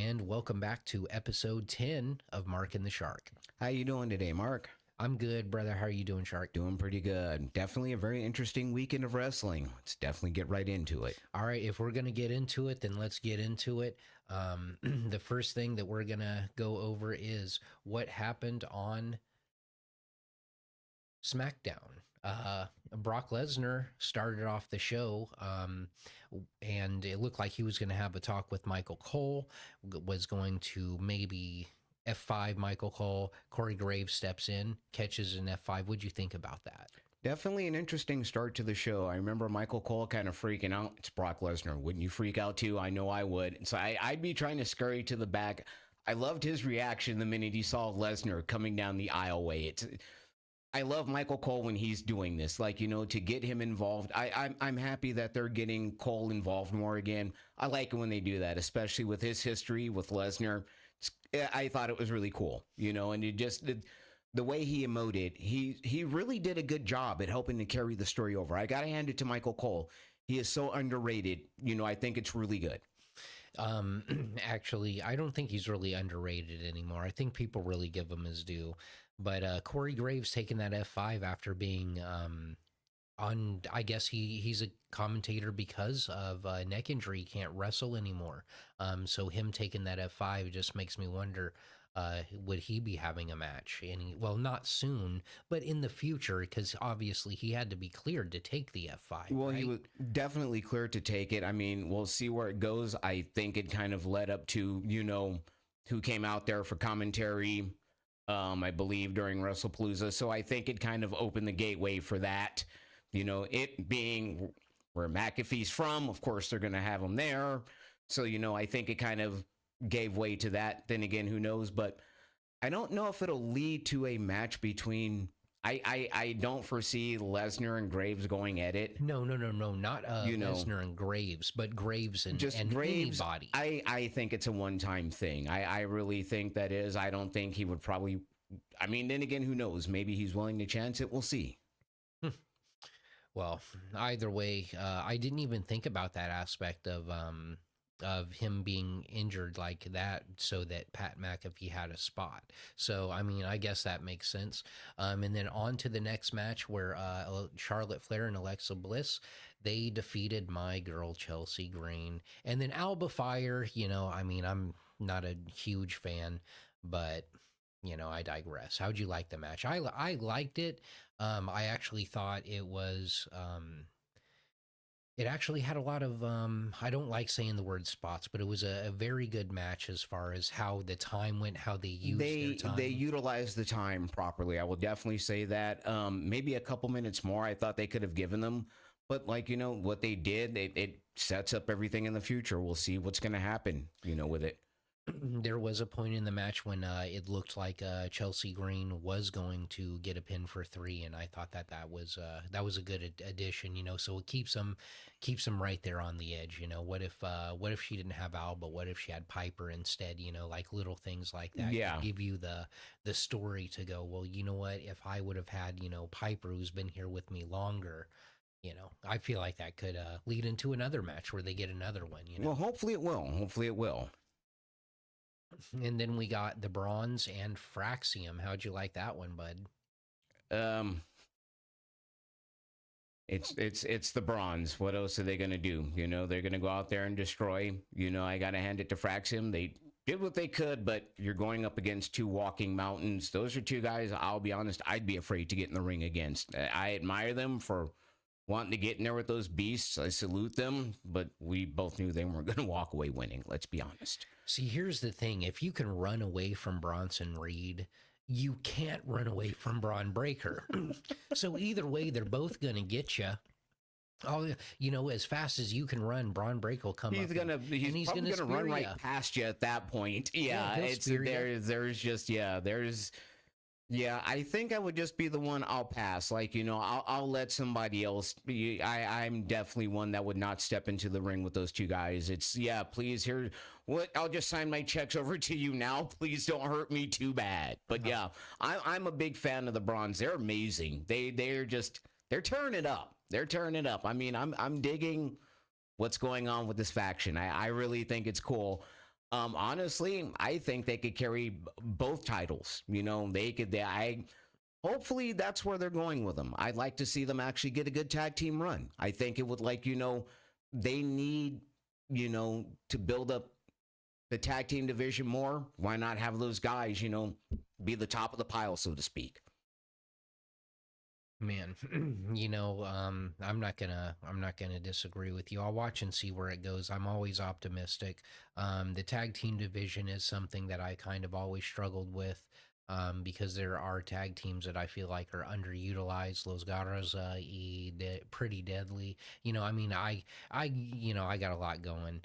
and welcome back to episode 10 of Mark and the Shark. How you doing today, Mark? I'm good, brother. How are you doing, Shark? Doing pretty good. Definitely a very interesting weekend of wrestling. Let's definitely get right into it. All right, if we're going to get into it, then let's get into it. The first thing that we're going to go over is what happened on Smackdown. Brock Lesnar started off the show, and it looked like he was going to have a talk with Michael Cole, was going to maybe F5 Michael Cole. Corey Graves steps in, catches an F5. What'd you think about that? Definitely an interesting start to the show. I remember Michael Cole kind of freaking out. It's Brock Lesnar. Wouldn't you freak out too? I know I would. So I'd be trying to scurry to the back. I loved his reaction the minute he saw Lesnar coming down the aisleway. I love Michael Cole when he's doing this, like, to get him involved. I'm happy that they're getting Cole involved more again. I like it when they do that, especially with his history with Lesnar. I thought it was really cool, and it just the way he emoted, he really did a good job at helping to carry the story over. I got to hand it to Michael Cole. He is so underrated. I think it's really good. Actually, I don't think he's really underrated anymore. I think people really give him his due. But Corey Graves taking that F5 after being on, I guess he's a commentator because of a neck injury. He can't wrestle anymore. So him taking that F5 just makes me wonder, would he be having a match? Well, not soon, but in the future, because obviously he had to be cleared to take the F5. Well, right? he was definitely cleared to take it. I mean, we'll see where it goes. I think it kind of led up to, who came out there for commentary, I believe, during Wrestlepalooza. So I think it kind of opened the gateway for that. It being where McAfee's from, of course, they're going to have him there. So, I think it kind of gave way to that. Then again, who knows? But I don't know if it'll lead to a match between... I don't foresee Lesnar and Graves going at it. No, not Lesnar and Graves, but Graves and Graves. Anybody. I think it's a one-time thing. I really think that is. I don't think he would probably... I mean, then again, who knows? Maybe he's willing to chance it. We'll see. Well, either way, I didn't even think about that aspect of him being injured like that so that Pat McAfee had a spot. So, I mean, I guess that makes sense. And then on to the next match where Charlotte Flair and Alexa Bliss, they defeated my girl Chelsea Green. And then Alba Fire, I mean, I'm not a huge fan, but... I digress. How'd you like the match? I liked it. I actually thought it was... it actually had a lot of, I don't like saying the word spots, but it was a very good match as far as how the time went, how they used their time. They utilized the time properly. I will definitely say that. Maybe a couple minutes more I thought they could have given them. But, what they did, it sets up everything in the future. We'll see what's going to happen, with it. There was a point in the match when it looked like Chelsea Green was going to get a pin for 3, and I thought that was a good addition. So it keeps them right there on the edge. What if she didn't have Alba? What if she had Piper instead? Like little things like that. Yeah. Give you the story to go. Well, you know what? If I would have had Piper, who's been here with me longer. I feel like that could lead into another match where they get another one. Well, hopefully it will. And then we got the Bronze and Fraxium. How'd you like that one, bud? It's the Bronze. What else are they going to do? They're going to go out there and destroy. I got to hand it to Fraxium. They did what they could, but you're going up against 2 walking mountains. Those are 2 guys, I'll be honest, I'd be afraid to get in the ring against. I admire them for wanting to get in there with those beasts. I salute them, but we both knew they weren't going to walk away winning. Let's be honest. See, here's the thing. If you can run away from Bronson Reed, you can't run away from Braun Breaker. So either way, they're both going to get you. Oh, as fast as you can run, Braun Breaker will come he's up. He's probably going to run right past you at that point. Yeah, Yeah, I think I would just be the one. I'll pass. I'll let somebody else be. I'm definitely one that would not step into the ring with those 2 guys. It's, please, here, I'll just sign my checks over to you now. Please don't hurt me too bad. But yeah, I'm a big fan of the Bronze. They're amazing. They're tearing it up. They're tearing it up. I mean, I'm digging what's going on with this faction. I really think it's cool. Honestly, I think they could carry both titles. They could. I hopefully that's where they're going with them. I'd like to see them actually get a good tag team run. I think it would they need to build up the tag team division more. Why not have those guys be the top of the pile, so to speak? Man, I'm not gonna disagree with you. I'll watch and see where it goes. I'm always optimistic. The tag team division is something that I kind of always struggled with, because there are tag teams that I feel like are underutilized. Los Garras, pretty deadly. I got a lot going.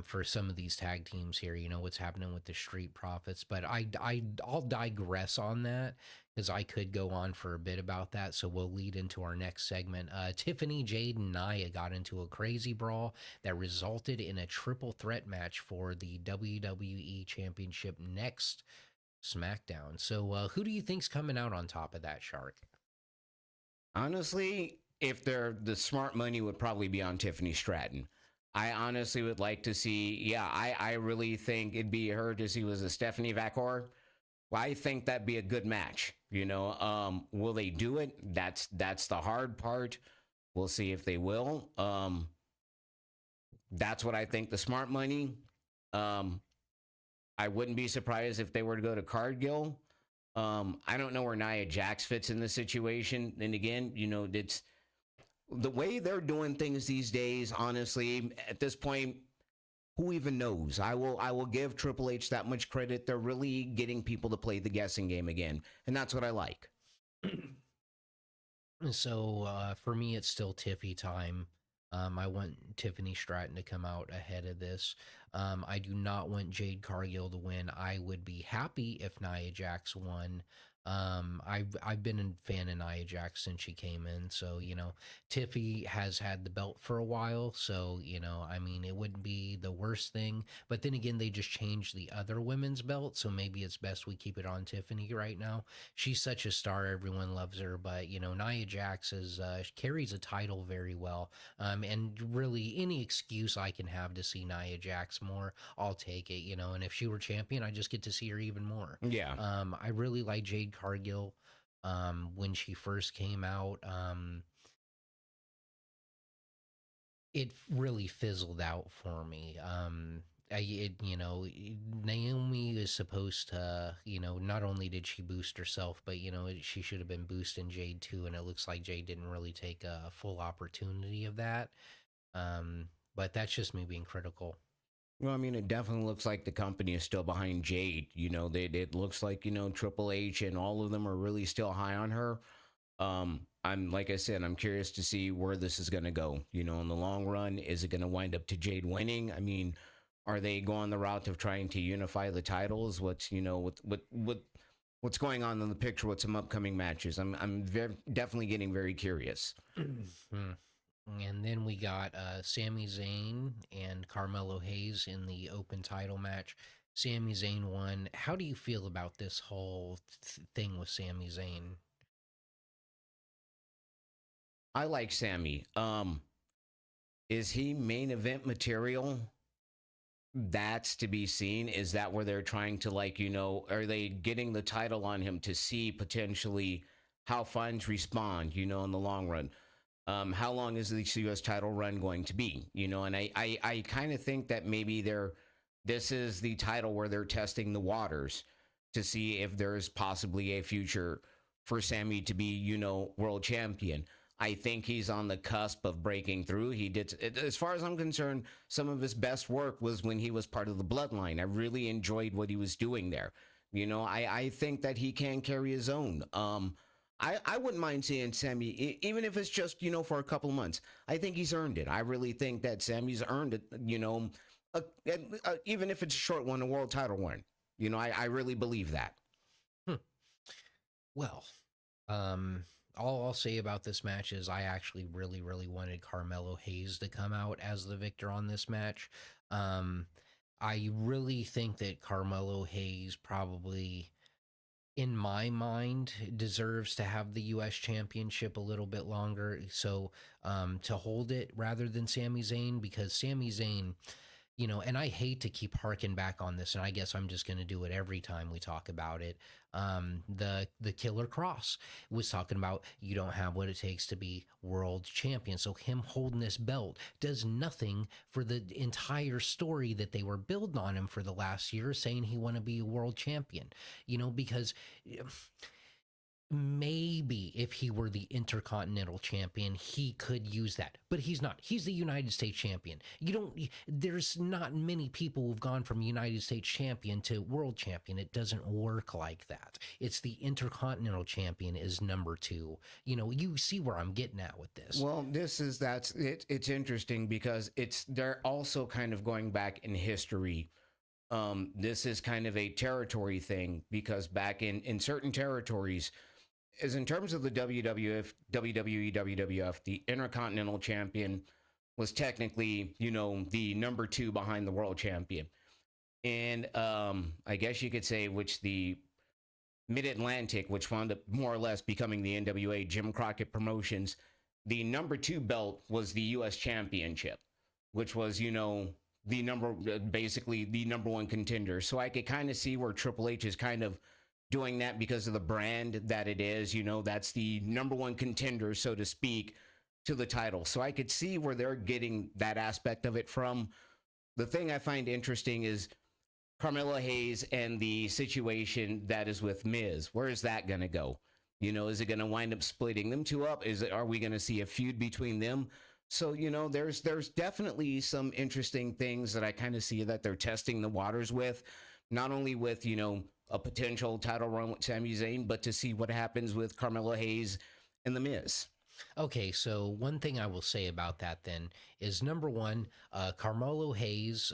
For some of these tag teams here, what's happening with the Street Profits, but I'll digress on that because I could go on for a bit about that. So we'll lead into our next segment. Tiffany, Jade, and Nia got into a crazy brawl that resulted in a triple threat match for the WWE Championship next SmackDown. So who do you think's coming out on top of that, Shark? Honestly, if they're the smart money would probably be on Tiffany Stratton. I honestly would like to see. Yeah, I really think it'd be her to see was a Stephanie Vacor. Well, I think that'd be a good match. Will they do it? That's the hard part. We'll see if they will. That's what I think. The smart money. Um, I wouldn't be surprised if they were to go to Cargill. I don't know where Nia Jax fits in the situation. And again, it's the way they're doing things these days. Honestly, at this point, who even knows? I will give Triple H that much credit. They're really getting people to play the guessing game again, and that's what I like. So for me, it's still Tiffy time. I want Tiffany Stratton to come out ahead of this. I do not want Jade Cargill to win. I would be happy if Nia Jax won. I've been a fan of Nia Jax since she came in, so Tiffy has had the belt for a while, so I mean, it wouldn't be the worst thing. But then again, they just changed the other women's belt, so maybe it's best we keep it on Tiffany right now. She's such a star, everyone loves her, but Nia Jax carries a title very well. And really, any excuse I can have to see Nia Jax more, I'll take it. And if she were champion, I just get to see her even more. Yeah. I really like Jade Cargill. When she first came out, it really fizzled out for me. Naomi is supposed to, not only did she boost herself, but she should have been boosting Jade too, and it looks like Jade didn't really take a full opportunity of that. But that's just me being critical. Well, I mean, it definitely looks like the company is still behind Jade. It looks like Triple H and all of them are really still high on her. I'm like I said, I'm curious to see where this is going to go. In the long run, is it going to wind up to Jade winning? I mean, are they going the route of trying to unify the titles? What's what's going on in the picture? What's some upcoming matches? I'm definitely getting very curious. Hmm. And then we got Sami Zayn and Carmelo Hayes in the open title match. Sami Zayn won. How do you feel about this whole thing with Sami Zayn? I like Sammy. Is he main event material? That's to be seen. Is that where they're trying to are they getting the title on him to see potentially how fans respond, in the long run? How long is the US title run going to be? And I kind of think that maybe this is the title where they're testing the waters to see if there's possibly a future for Sammy to be, world champion. I think he's on the cusp of breaking through. He did, as far as I'm concerned, some of his best work was when he was part of the bloodline. I really enjoyed what he was doing there. I think that he can carry his own. I wouldn't mind seeing Sammy, even if it's just, for a couple of months. I think he's earned it. I really think that Sammy's earned it, even if it's a short one, a world title one. I really believe that. Hmm. Well, all I'll say about this match is I actually really, really wanted Carmelo Hayes to come out as the victor on this match. I really think that Carmelo Hayes probably, in my mind, deserves to have the U.S. Championship a little bit longer. So to hold it rather than Sami Zayn, because Sami Zayn, And I hate to keep harking back on this, and I guess I'm just going to do it every time we talk about it. The Killer Cross was talking about you don't have what it takes to be world champion. So him holding this belt does nothing for the entire story that they were building on him for the last year, saying he want to be a world champion. Because maybe if he were the intercontinental champion he could use that, but he's not. He's the United States champion. There's not many people who've gone from United States champion to world champion. It doesn't work like that. It's the intercontinental champion is number two. You see where I'm getting at with this. Well, that's it. It's interesting because they're also kind of going back in history. This is kind of a territory thing because back in certain territories, is in terms of the WWF, WWE, WWF, the Intercontinental Champion was technically, the number two behind the World Champion. And I guess you could say, which the Mid Atlantic, which wound up more or less becoming the NWA, Jim Crockett Promotions, the number two belt was the U.S. Championship, which was, basically the number one contender. So I could kind of see where Triple H is kind of doing that because of the brand that it is. That's the number one contender, so to speak, to the title. So I could see where they're getting that aspect of it from. The thing I find interesting is Carmelo Hayes and the situation that is with Miz. Where is that going to go? Is it going to wind up splitting them two up? Are we going to see a feud between them? So, there's definitely some interesting things that I kind of see that they're testing the waters with, not only with, a potential title run with Sami Zayn, but to see what happens with Carmelo Hayes and The Miz. Okay, so one thing I will say about that then is number one, Carmelo Hayes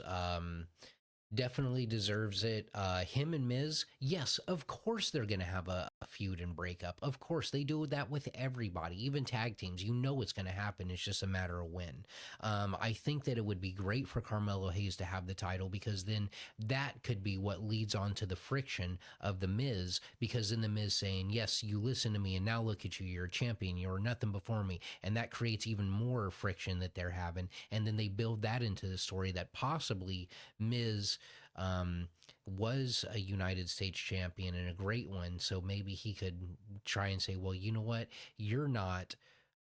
definitely deserves it. Him and Miz, yes, of course they're going to have a feud and breakup. Of course, they do that with everybody, even tag teams. It's going to happen. It's just a matter of when. I think that it would be great for Carmelo Hayes to have the title because then that could be what leads on to the friction of the Miz, because then the Miz saying, yes, you listen to me and now look at you, you're a champion, you're nothing before me. And that creates even more friction that they're having. And then they build that into the story that possibly Miz was a United States champion and a great one. So maybe he could try and say, well, you know what? You're not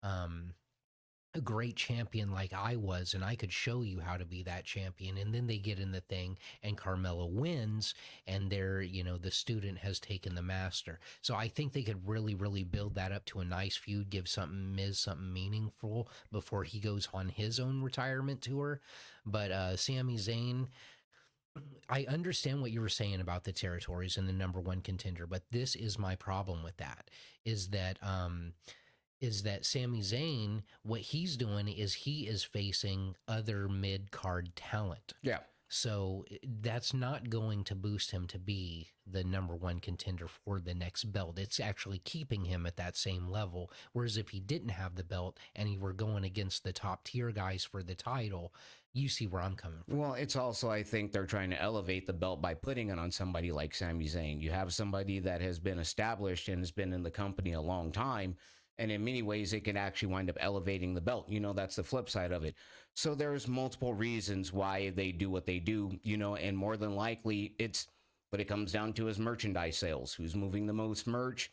a great champion like I was, and I could show you how to be that champion. And then they get in the thing, and Carmelo wins, and the student has taken the master. So I think they could really, really build that up to a nice feud, give Miz something meaningful before he goes on his own retirement tour. But Sami Zayn, I understand what you were saying about the territories and the number one contender, but this is my problem with that. Is that Sami Zayn, what he's doing is he is facing other mid card talent. Yeah. So that's not going to boost him to be the number one contender for the next belt. It's actually keeping him at that same level. Whereas if he didn't have the belt and he were going against the top tier guys for the title, you see where I'm coming from. Well, it's also, I think they're trying to elevate the belt by putting it on somebody like Sami Zayn. You have somebody that has been established and has been in the company a long time. And in many ways, it can actually wind up elevating the belt. That's the flip side of it. So there's multiple reasons why they do what they do, and more than likely what it comes down to is merchandise sales. Who's moving the most merch?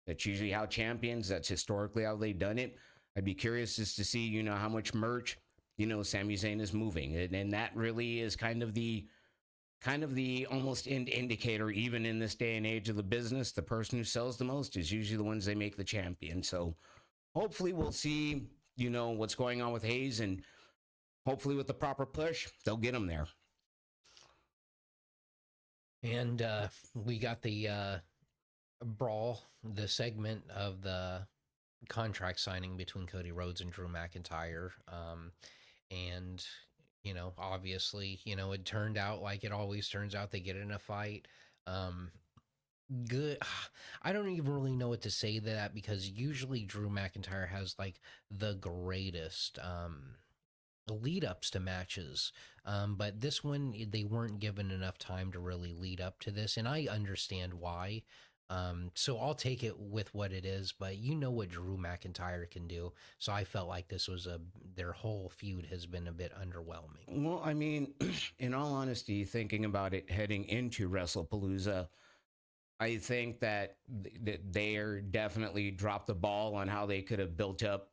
That's usually how champions, that's historically how they've done it. I'd be curious just to see, how much merch, Sami Zayn is moving. And that really is kind of the almost indicator, even in this day and age of the business. The person who sells the most is usually the ones they make the champion. So hopefully we'll see, what's going on with Hayes, and hopefully with the proper push, they'll get him there. And we got the brawl, the segment of the contract signing between Cody Rhodes and Drew McIntyre. And obviously, it turned out like it always turns out. They get in a fight. Good. I don't even really know what to say to that, because usually Drew McIntyre has like the greatest lead ups to matches. But this one, they weren't given enough time to really lead up to this. And I understand why. So I'll take it with what it is, but you know what Drew McIntyre can do. So I felt like this was their whole feud has been a bit underwhelming. Well, I mean, in all honesty, thinking about it heading into Wrestlepalooza, I think that they are definitely dropped the ball on how they could have built up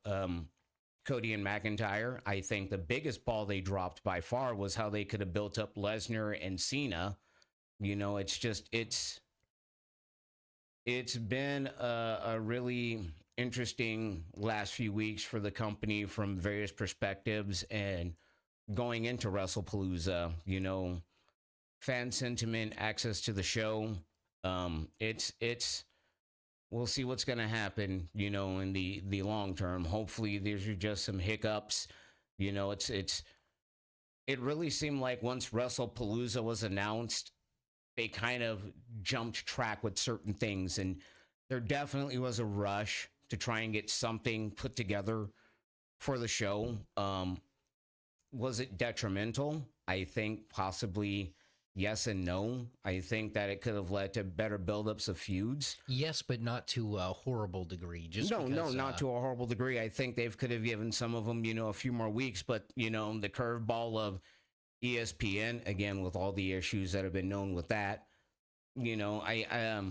Cody and McIntyre. I think the biggest ball they dropped by far was how they could have built up Lesnar and Cena. You know, it's been a really interesting last few weeks for the company from various perspectives, and going into Wrestlepalooza, you know, fan sentiment, access to the show. It's we'll see what's going to happen, you know, in the long term. Hopefully, these are just some hiccups. You know, it really seemed like once Wrestlepalooza was announced, they kind of jumped track with certain things, and there definitely was a rush to try and get something put together for the show. Was it detrimental? I think possibly yes and no. I think that it could have led to better buildups of feuds. Yes, but not to a horrible degree. Just No, no, because, not to a horrible degree. I think they could have given some of them, you know, a few more weeks. But you know, the curveball of ESPN again, with all the issues that have been known with that, you know, I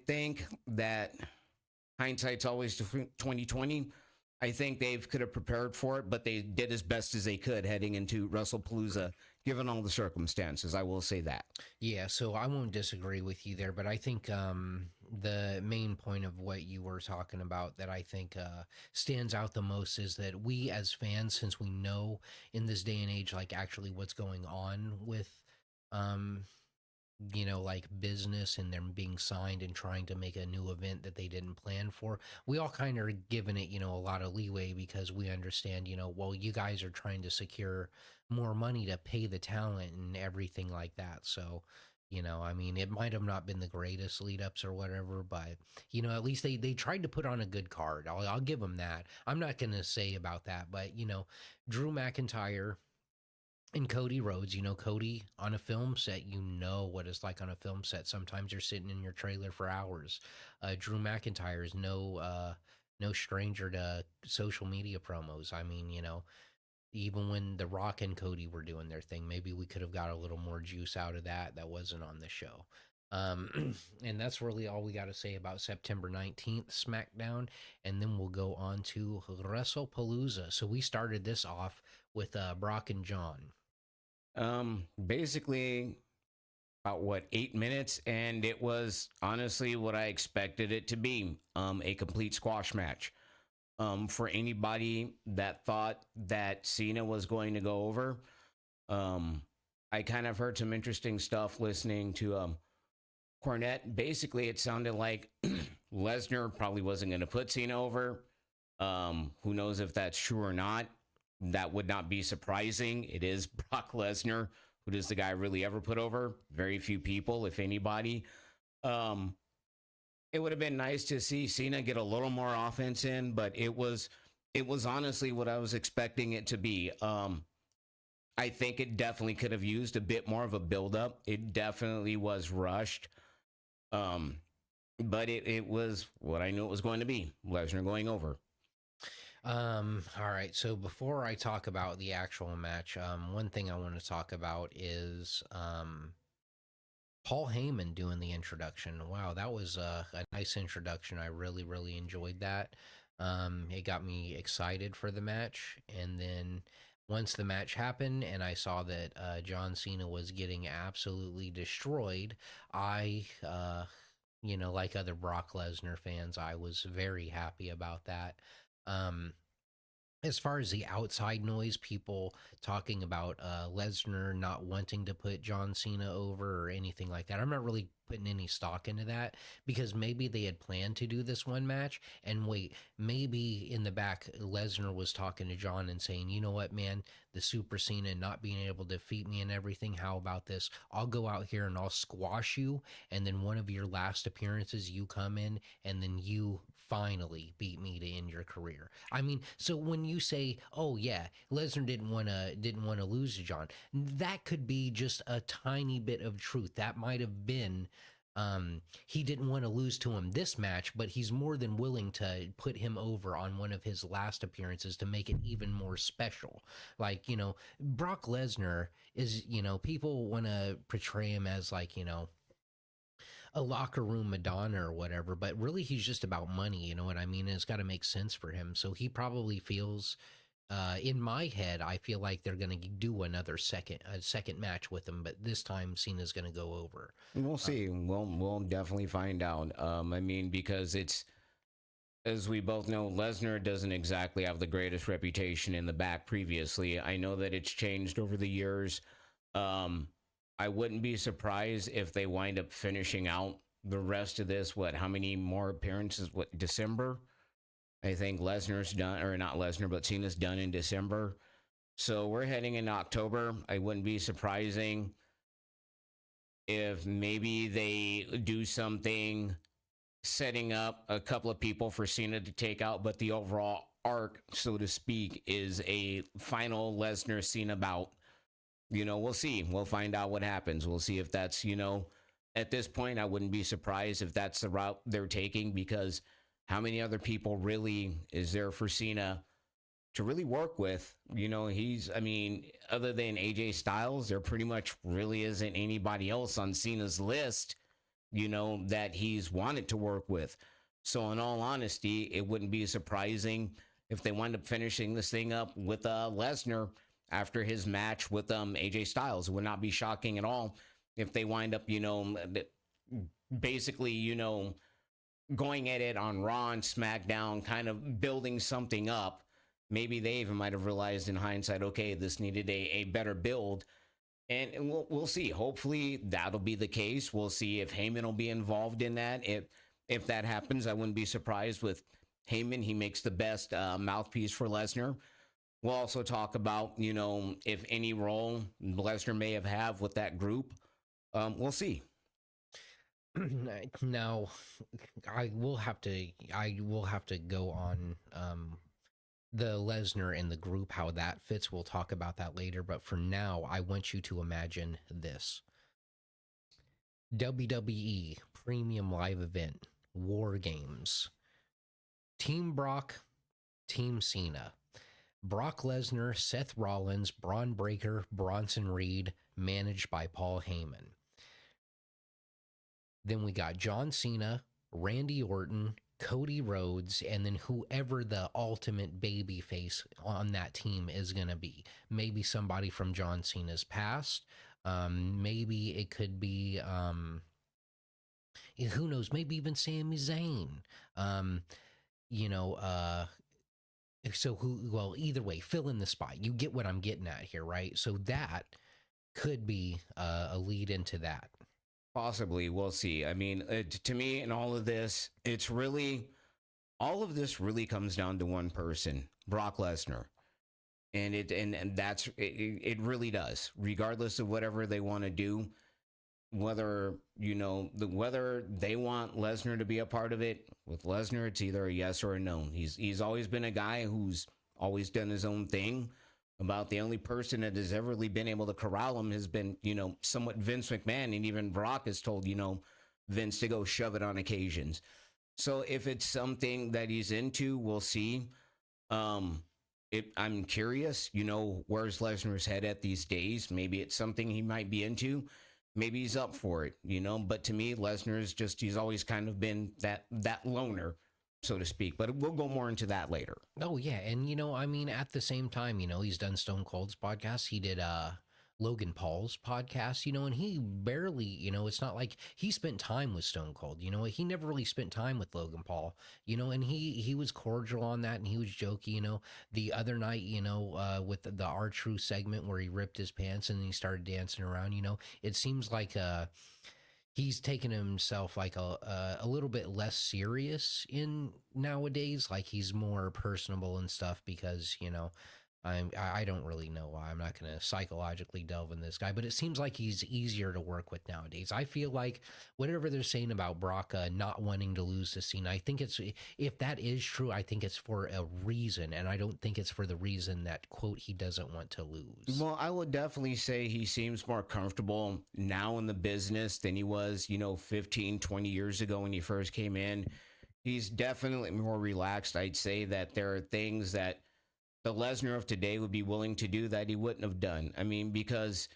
think that hindsight's always 2020. I think they could have prepared for it, but they did as best as they could heading into Wrestlepalooza, given all the circumstances. I will say that. yeah, so I won't disagree with you there, but I think the main point of what you were talking about that I think stands out the most is that we as fans, since we know in this day and age, like actually what's going on with um, like business and them being signed and trying to make a new event that they didn't plan for. We all kind of are giving it, a lot of leeway because we understand, well, you guys are trying to secure more money to pay the talent and everything like that. So, I mean, it might have not been the greatest lead ups or whatever, but at least they tried to put on a good card. I'll give them that. I'm not going to say about that, but Drew McIntyre and Cody Rhodes, Cody on a film set, what it's like on a film set. Sometimes you're sitting in your trailer for hours. Drew McIntyre is no stranger to social media promos. I mean, even when The Rock and Cody were doing their thing, maybe we could have got a little more juice out of that wasn't on the show. And that's really all we got to say about September 19th SmackDown. And then we'll go on to Wrestlepalooza. So we started this off with Brock and John. Basically, about what 8 minutes, and it was honestly what I expected it to be. A complete squash match. For anybody that thought that Cena was going to go over, I kind of heard some interesting stuff listening to Cornette. Basically, it sounded like Lesnar probably wasn't going to put Cena over. Who knows if that's true or not? That would not be surprising. It is Brock Lesnar. Who does the guy really ever put over? Very few people, if anybody. It would have been nice to see Cena get a little more offense in, but it was honestly what I was expecting it to be. I think it definitely could have used a bit more of a buildup. It definitely was rushed. But it was what I knew it was going to be. Lesnar going over. All right. So before I talk about the actual match, one thing I want to talk about is Paul Heyman doing the introduction. Wow, that was a nice introduction. I really, really enjoyed that. It got me excited for the match, and then once the match happened and I saw that John Cena was getting absolutely destroyed, I like other Brock Lesnar fans, I was very happy about that. Um, as far as the outside noise, people talking about Lesnar not wanting to put John Cena over or anything like that, I'm not really putting any stock into that because maybe they had planned to do this one match and wait, maybe in the back, Lesnar was talking to John and saying, you know what, man, the Super Cena not being able to defeat me and everything. How about this? I'll go out here and I'll squash you. And then one of your last appearances, you come in and then you finally beat me to end your career. I mean, so when you say, "Oh yeah, Lesnar didn't want to lose to John," that could be just a tiny bit of truth. That might have been he didn't want to lose to him this match, but he's more than willing to put him over on one of his last appearances to make it even more special. Like, Brock Lesnar is, people want to portray him as like, a locker room Madonna or whatever, but really he's just about money. You know what I mean? And it's got to make sense for him. So he probably feels, in my head, I feel like they're going to do another second match with him, but this time Cena's going to go over. We'll Uh, see. We'll definitely find out. I mean, because it's, as we both know, Lesnar doesn't exactly have the greatest reputation in the back previously. I know that it's changed over the years. Um, I wouldn't be surprised if they wind up finishing out the rest of this. What? How many more appearances? What? December? I think Lesnar's done, or not Lesnar, but Cena's done in December. So we're heading in October. I wouldn't be surprising if maybe they do something setting up a couple of people for Cena to take out, but the overall arc, so to speak, is a final Lesnar Cena bout. We'll see. We'll find out what happens. We'll see if that's, at this point, I wouldn't be surprised if that's the route they're taking, because how many other people really is there for Cena to really work with? I mean, other than AJ Styles, there pretty much really isn't anybody else on Cena's list, that he's wanted to work with. So, in all honesty, it wouldn't be surprising if they wind up finishing this thing up with Lesnar after his match with AJ Styles. It would not be shocking at all if they wind up, basically, going at it on Raw and SmackDown, kind of building something up. Maybe they even might have realized in hindsight, okay, this needed a better build. And we'll see. Hopefully that'll be the case. We'll see if Heyman will be involved in that. If that happens, I wouldn't be surprised with Heyman. He makes the best mouthpiece for Lesnar. We'll also talk about, if any role Lesnar may have with that group. We'll see. Now, I will have to go on the Lesnar and the group, how that fits. We'll talk about that later. But for now, I want you to imagine this: WWE Premium Live Event, War Games, Team Brock, Team Cena, Brock Lesnar, Seth Rollins, Braun Breaker, Bronson Reed, managed by Paul Heyman. Then we got John Cena, Randy Orton, Cody Rhodes, and then whoever the ultimate baby face on that team is going to be. Maybe somebody from John Cena's past. Maybe it could be, who knows, maybe even Sami Zayn. Um, you know, uh, well, either way, fill in the spot. You get what I'm getting at here, right? So that could be a lead into that. Possibly. We'll see. I mean, to me, in all of this, all of this really comes down to one person, Brock Lesnar. And that's it really does, regardless of whatever they want to do, whether whether they want Lesnar to be a part of it. With Lesnar, it's either a yes or a no. He's always been a guy who's always done his own thing. About the only person that has ever really been able to corral him has been, somewhat Vince McMahon, and even Brock has told, Vince to go shove it on occasions. So if it's something that he's into, we'll see. I'm curious, where's Lesnar's head at these days? Maybe it's something he might be into. Maybe he's up for it, But to me, he's always kind of been that loner, so to speak. But we'll go more into that later. Oh yeah, and I mean, at the same time, he's done Stone Cold's podcast. He did Logan Paul's podcast, and he barely, it's not like he spent time with Stone Cold. He never really spent time with Logan Paul. And he was cordial on that, and he was jokey. The other night, with the R-Truth segment where he ripped his pants and he started dancing around. It seems like he's taken himself like a little bit less serious in nowadays. Like he's more personable and stuff because I don't really know why. I'm not going to psychologically delve in this guy, but it seems like he's easier to work with nowadays. I feel like whatever they're saying about Brock not wanting to lose to Cena, I think it's, if that is true, I think it's for a reason, and I don't think it's for the reason that quote he doesn't want to lose. Well, I would definitely say he seems more comfortable now in the business than he was, 15, 20 years ago when he first came in. He's definitely more relaxed. I'd say that there are things that the Lesnar of today would be willing to do that he wouldn't have done. I mean, because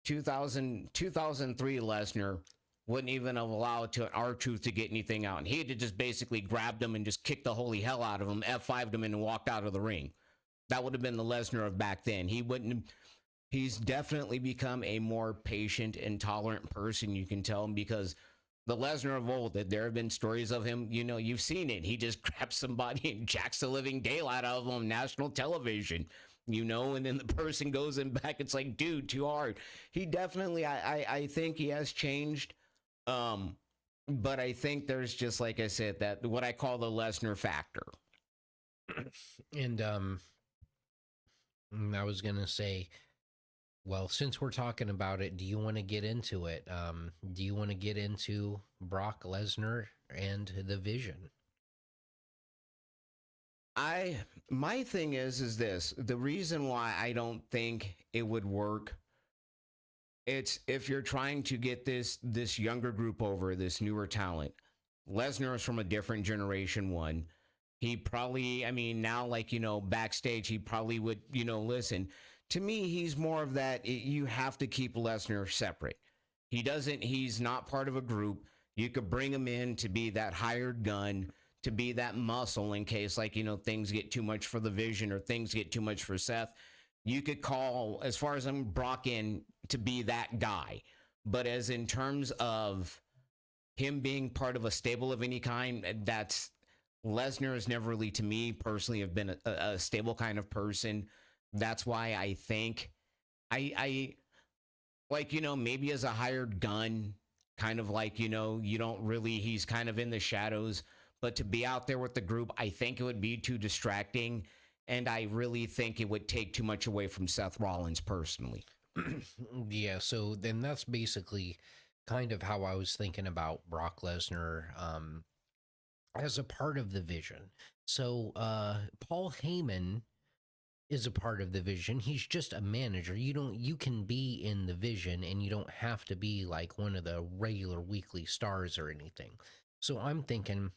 2003 Lesnar wouldn't even have allowed to R-Truth to get anything out. And he had to just basically grabbed him and just kicked the holy hell out of him, F5'd him, and walked out of the ring. That would have been the Lesnar of back then. He wouldn't. He's definitely become a more patient and tolerant person. You can tell him because the Lesnar of old, that there have been stories of him. You've seen it. He just grabs somebody and jacks the living daylight out of them on national television. And then the person goes in back. It's like, dude, too hard. He definitely, I think he has changed. But I think there's just, like I said, that what I call the Lesnar factor. And I was gonna say, well, since we're talking about it, do you want to get into it? Do you want to get into Brock Lesnar and the Vision? My thing is this: the reason why I don't think it would work. It's if you're trying to get this younger group over, this newer talent. Lesnar is from a different generation. One, he probably, I mean, now, like, backstage, he probably would, listen. To me, he's more of that. You have to keep Lesnar separate. He's not part of a group. You could bring him in to be that hired gun, to be that muscle in case, like, things get too much for the Vision or things get too much for Seth. You could call, as far as I'm Brock in, to be that guy. But as in terms of him being part of a stable of any kind, that's Lesnar has never really, to me personally, have been a stable kind of person. That's why I think I like, maybe as a hired gun, kind of like, you don't really, he's kind of in the shadows, but to be out there with the group, I think it would be too distracting. And I really think it would take too much away from Seth Rollins personally. Yeah, so then that's basically kind of how I was thinking about Brock Lesnar as a part of the Vision. So Paul Heyman is a part of the Vision. He's just a manager. You can be in the Vision and you don't have to be like one of the regular weekly stars or anything. So I'm thinking,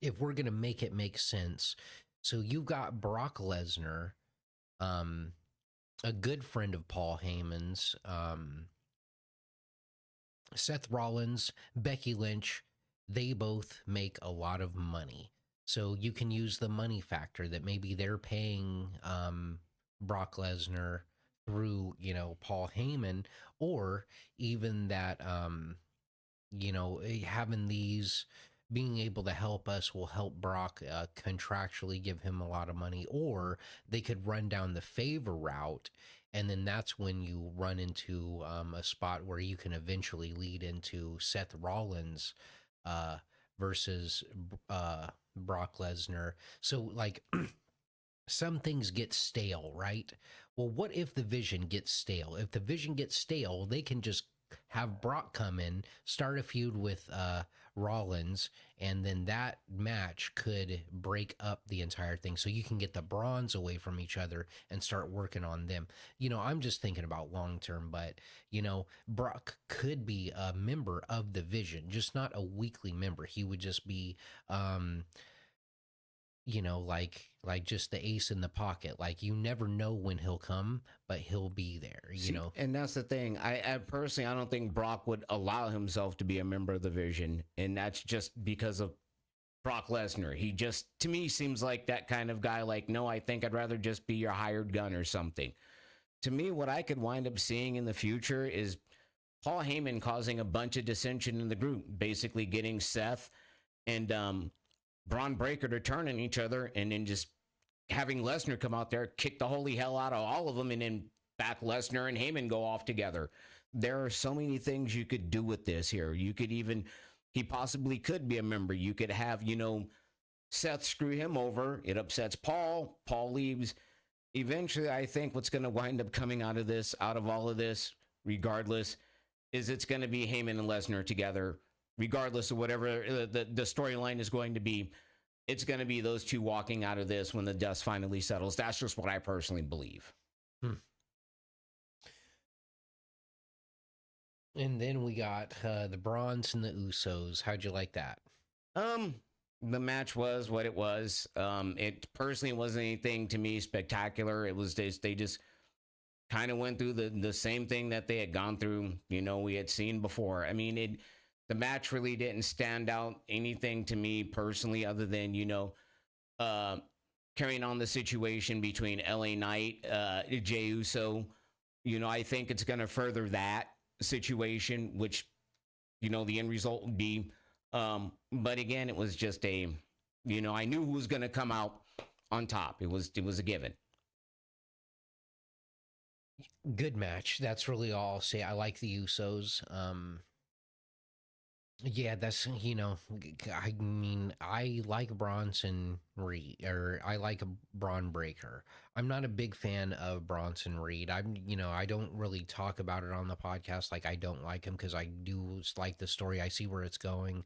if we're going to make it make sense, so you've got Brock Lesnar, um a good friend of Paul Heyman's, Seth Rollins, Becky Lynch, they both make a lot of money. So you can use the money factor that maybe they're paying Brock Lesnar through, Paul Heyman, or even that, having these, being able to help us will help Brock contractually give him a lot of money, or they could run down the favor route. And then that's when you run into a spot where you can eventually lead into Seth Rollins uh, versus Brock Lesnar. So, like, some things get stale, right? Well, what if the Vision gets stale? If the Vision gets stale, they can just have Brock come in, start a feud with Rollins, and then that match could break up the entire thing. So you can get the bronze away from each other and start working on them. I'm just thinking about long term, but Brock could be a member of the Vision, just not a weekly member. He would just be like just the ace in the pocket. Like, you never know when he'll come, but he'll be there. See, and that's the thing. I personally, I don't think Brock would allow himself to be a member of the Vision, and that's just because of Brock Lesnar. He just, to me, seems like that kind of guy. Like, no, I think I'd rather just be your hired gun or something. To me, what I could wind up seeing in the future is Paul Heyman causing a bunch of dissension in the group, basically getting Seth and Braun Breaker to turn on each other, and then just having Lesnar come out there, kick the holy hell out of all of them, and then back Lesnar and Heyman go off together. There are so many things you could do with this here. You could even, he possibly could be a member. You could have, Seth screw him over. It upsets Paul. Paul leaves. Eventually, I think what's going to wind up coming out of this, out of all of this, regardless, is it's going to be Heyman and Lesnar together, regardless of whatever the storyline is going to be. It's going to be those two walking out of this when the dust finally settles. That's just what I personally believe. And then we got the Bronze and the Usos. How'd you like that? The match was what it was. It personally wasn't anything to me spectacular. It was just they just kind of went through the same thing that they had gone through. We had seen before. I mean, the match really didn't stand out anything to me personally, other than carrying on the situation between LA Knight, Jey Uso. I think it's going to further that situation, which the end result would be. But again, it was just I knew who was going to come out on top. It was a given. Good match. That's really all I'll say. I like the Usos. Yeah, that's I mean, I like Bronson Reed, or I like a Braun Breaker. I'm not a big fan of Bronson Reed. I don't really talk about it on the podcast. Like, I don't like him because I do like the story. I see where it's going.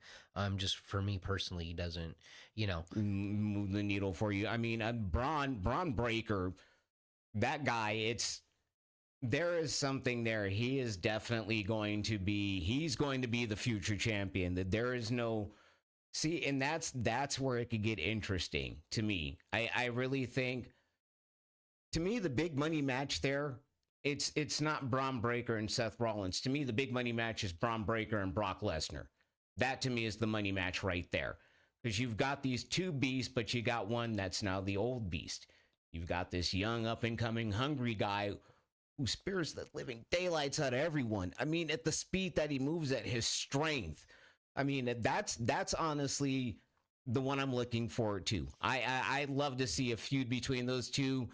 Just for me personally, he doesn't, move the needle for you. I mean, Braun Breaker, that guy. There is something there. He is definitely going to be. He's going to be the future champion. That there is no. See, and that's where it could get interesting to me. I really think. To me, the big money match there. It's not Braun Breaker and Seth Rollins. To me, the big money match is Braun Breaker and Brock Lesnar. That to me is the money match right there, because you've got these two beasts, but you got one that's now the old beast. You've got this young up and coming hungry guy who spears the living daylights out of everyone. I mean, at the speed that he moves at, his strength. I mean, that's honestly the one I'm looking forward to. I love to see a feud between those two,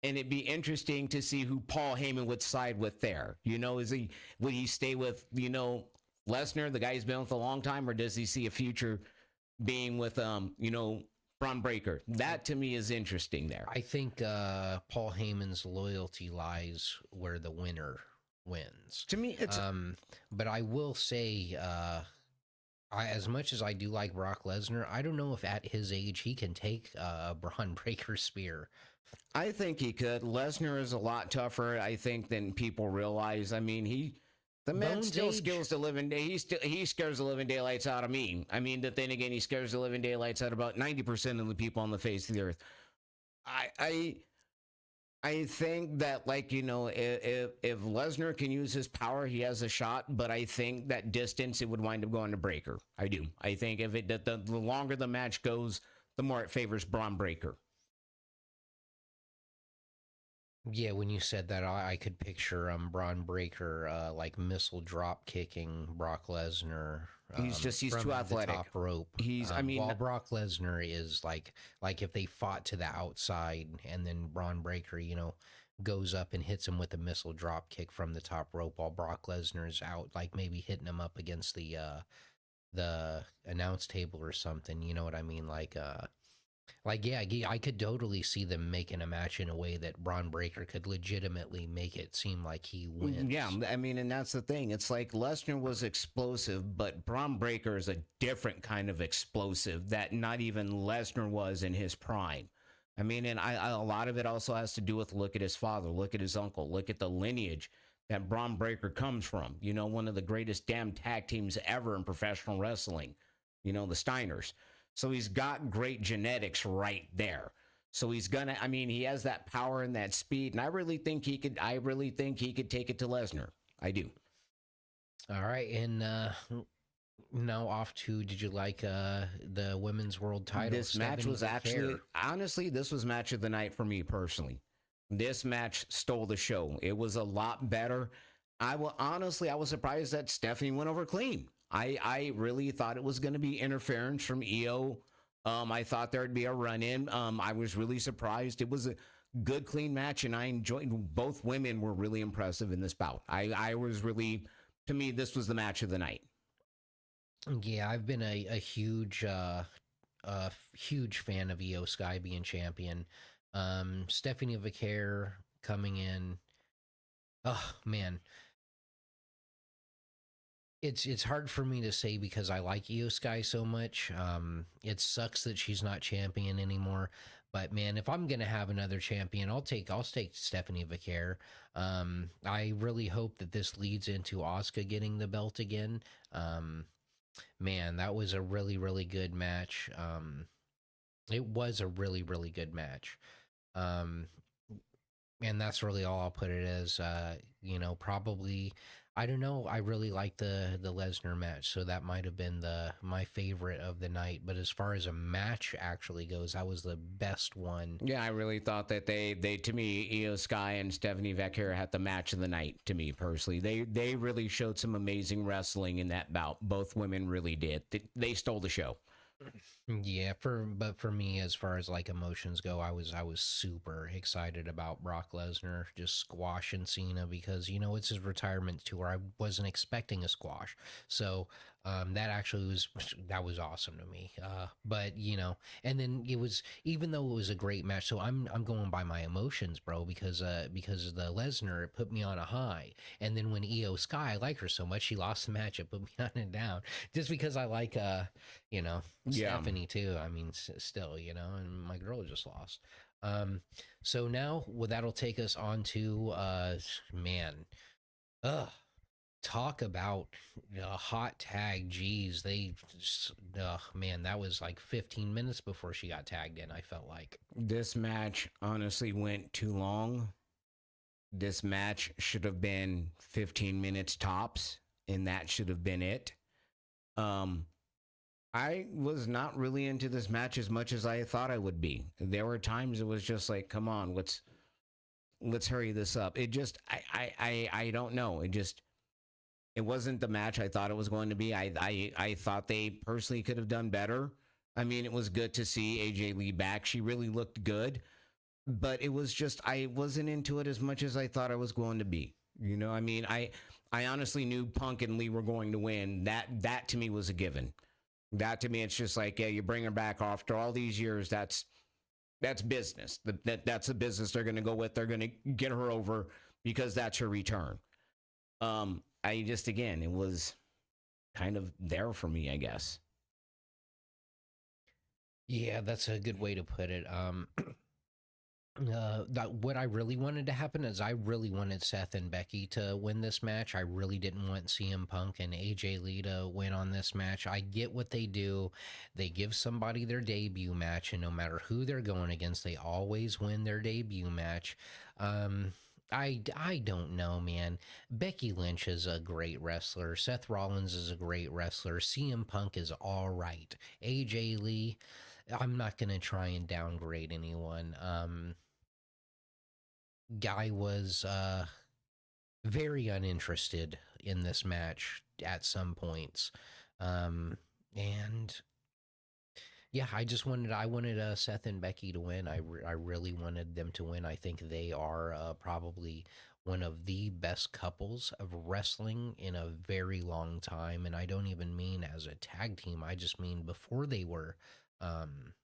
and it'd be interesting to see who Paul Heyman would side with there. Would he stay with Lesnar, the guy he's been with a long time, or does he see a future being with Braun Breaker? That to me is interesting there. I think Paul Heyman's loyalty lies where the winner wins. To me, it's but I will say, as much as I do like Brock Lesnar, I don't know if at his age he can take a Braun Breaker spear. I think he could. Lesnar is a lot tougher, I think, than people realize. I mean, the man still scares the living he scares the living daylights out of me. I mean, but then again, he scares the living daylights out of about 90% of the people on the face of the earth. I think that, if Lesnar can use his power, he has a shot. But I think that distance, it would wind up going to Breaker. I do. I think if the longer the match goes, the more it favors Braun Breaker. Yeah, when you said that, I could picture Braun Breaker like missile drop kicking Brock Lesnar. He's too athletic. Top rope. While Brock Lesnar is like if they fought to the outside, and then Braun Breaker, goes up and hits him with a missile drop kick from the top rope, while Brock Lesnar is out, like maybe hitting him up against the announce table or something. You know what I mean? Yeah, I could totally see them making a match in a way that Braun Breaker could legitimately make it seem like he wins. Yeah, I mean, and that's the thing. It's like Lesnar was explosive, but Braun Breaker is a different kind of explosive that not even Lesnar was in his prime. I mean, and a lot of it also has to do with, look at his father, look at his uncle, look at the lineage that Braun Breaker comes from. One of the greatest damn tag teams ever in professional wrestling, the Steiners. So he's got great genetics right there. So he has that power and that speed, and I really think he could take it to Lesnar. I do. All right, and now off to, did you like the women's world title? This match was honestly, this was match of the night for me personally. This match stole the show. It was a lot better. I was surprised that Stephanie went over clean. I really thought it was going to be interference from EO. I thought there'd be a run-in. I was really surprised. It was a good, clean match, and I enjoyed. Both women were really impressive in this bout. I was really, to me, this was the match of the night. Yeah, I've been a huge fan of EO Sky being champion. Stephanie Vicaire coming in. Oh man, it's hard for me to say because I like Io Sky so much. It sucks that she's not champion anymore. But man, if I'm gonna have another champion, I'll take Stephanie Vicaire. I really hope that this leads into Asuka getting the belt again. Um, Man, that was a really good match. It was a really good match. Um, and that's really all I'll put it as. Probably I don't know. I really like the Lesnar match, so that might have been the my favorite of the night. But as far as a match actually goes, that was the best one. Yeah, I really thought that they to me, Io Sky and Stephanie Vecchia had the match of the night. To me personally, they really showed some amazing wrestling in that bout. Both women really did. They stole the show. Yeah, for me, as far as like emotions go, I was super excited about Brock Lesnar just squashing Cena because it's his retirement tour. I wasn't expecting a squash, so that actually was awesome to me. But and then it was, even though it was a great match. So I'm going by my emotions, bro, because the Lesnar, it put me on a high, and then when Io Sky, I like her so much, she lost the match, it put me on a down, just because I like you know Yeah. Stephanie too. I mean, still, and my girl just lost. Um, so now, well, that'll take us on to man, ugh, talk about hot tag. Geez, man, that was like 15 minutes before she got tagged in. I felt like. This match honestly went too long. This match should have been 15 minutes tops, and that should have been it. Um, I was not really into this match as much as I thought I would be. There were times it was just like, come on, let's hurry this up. It just I don't know. It wasn't the match I thought it was going to be. I thought they personally could have done better. I mean, it was good to see AJ Lee back. She really looked good, but it was just I wasn't into it as much as I thought I was going to be. I mean, I honestly knew Punk and Lee were going to win. That to me was a given. That to me, it's just like, yeah, you bring her back after all these years. That's business. That's the business they're going to go with. They're going to get her over because that's her return. I just again, it was kind of there for me, I guess. Yeah, that's a good way to put it. That what I really wanted to happen is I really wanted Seth and Becky to win this match. I really didn't want CM Punk and AJ Lee to win on this match. I get what they do. They give somebody their debut match, and no matter who they're going against, they always win their debut match. I don't know, man. Becky Lynch is a great wrestler. Seth Rollins is a great wrestler. CM Punk is all right. AJ Lee, I'm not gonna try and downgrade anyone. Guy was very uninterested in this match at some points, and yeah, I wanted Seth and Becky to win. I really wanted them to win. I think they are probably one of the best couples of wrestling in a very long time, and I don't even mean as a tag team. I just mean before they were um,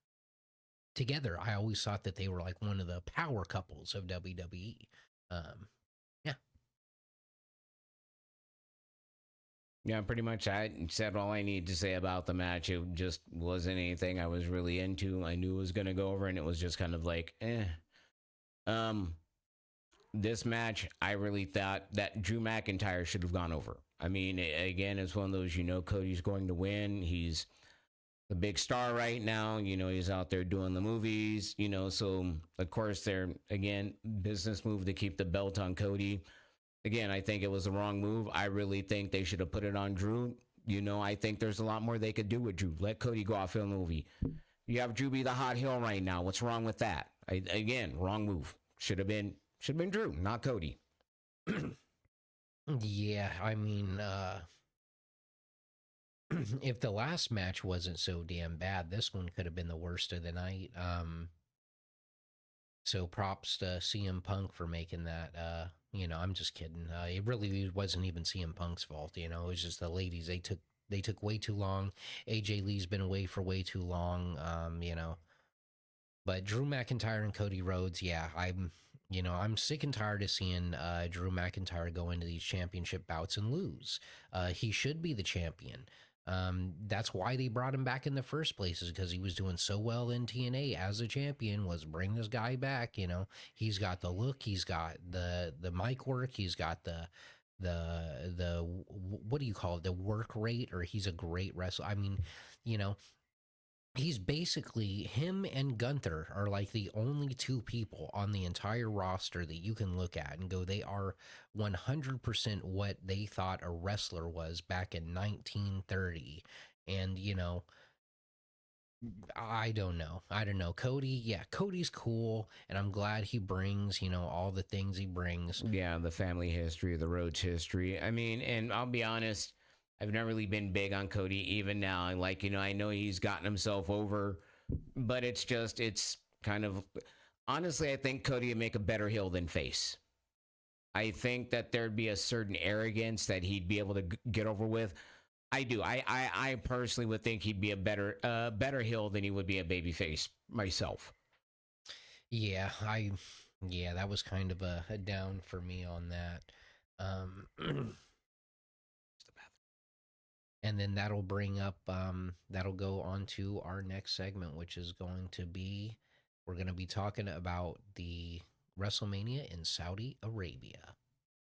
together. I always thought that they were like one of the power couples of WWE. Um, yeah, Yeah, pretty much. I said all I need to say about the match. It just wasn't anything I was really into. I knew it was going to go over, and it was just kind of like, eh. Um, this match, I really thought that Drew McIntyre should have gone over. I mean, again, it's one of those, Cody's going to win. He's the big star right now. He's out there doing the movies, so of course they're, again, business move to keep the belt on Cody. Again, I think it was the wrong move. I really think they should have put it on Drew. I think there's a lot more they could do with Drew. Let Cody go off film the movie. You have Drew be the hot heel right now. What's wrong with that? Again, wrong move. Should have been Drew, not Cody. yeah. I mean, if the last match wasn't so damn bad, this one could have been the worst of the night. So props to CM Punk for making that. I'm just kidding. It really wasn't even CM Punk's fault. It was just the ladies. They took way too long. AJ Lee's been away for way too long. But Drew McIntyre and Cody Rhodes, yeah, I'm sick and tired of seeing Drew McIntyre go into these championship bouts and lose. He should be the champion. That's why they brought him back in the first place, is because he was doing so well in TNA as a champion. Was bring this guy back. He's got the look, he's got the mic work, he's got the what do you call it, the work rate, or he's a great wrestler. I mean, you know, he's basically, him and Gunther are like the only two people on the entire roster that you can look at and go, they are 100% what they thought a wrestler was back in 1930. And, I don't know. I don't know. Cody, yeah, Cody's cool. And I'm glad he brings, all the things he brings. Yeah, the family history, the Rhodes history. I mean, and I'll be honest, I've never really been big on Cody even now. Like, I know he's gotten himself over, but it's kind of, honestly, I think Cody would make a better heel than face. I think that there'd be a certain arrogance that he'd be able to get over with. I do. I personally would think he'd be a better heel than he would be a babyface myself. Yeah, yeah, that was kind of a down for me on that. Um, and then that'll go on to our next segment, which is going to be, we're going to be talking about the WrestleMania in Saudi Arabia.